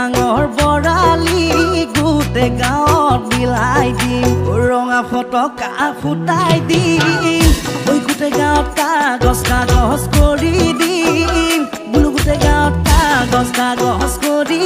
ডাঙৰ বৰালি গোটেই গাঁৱত বিলাই দিম ৰঙা ফটকা ফুটাই দিম ঐ গোটেই গাঁৱত কাগজ কাগজ কৰি দিম বোলো গোটেই গাঁৱত কাগজ কাগজ কৰি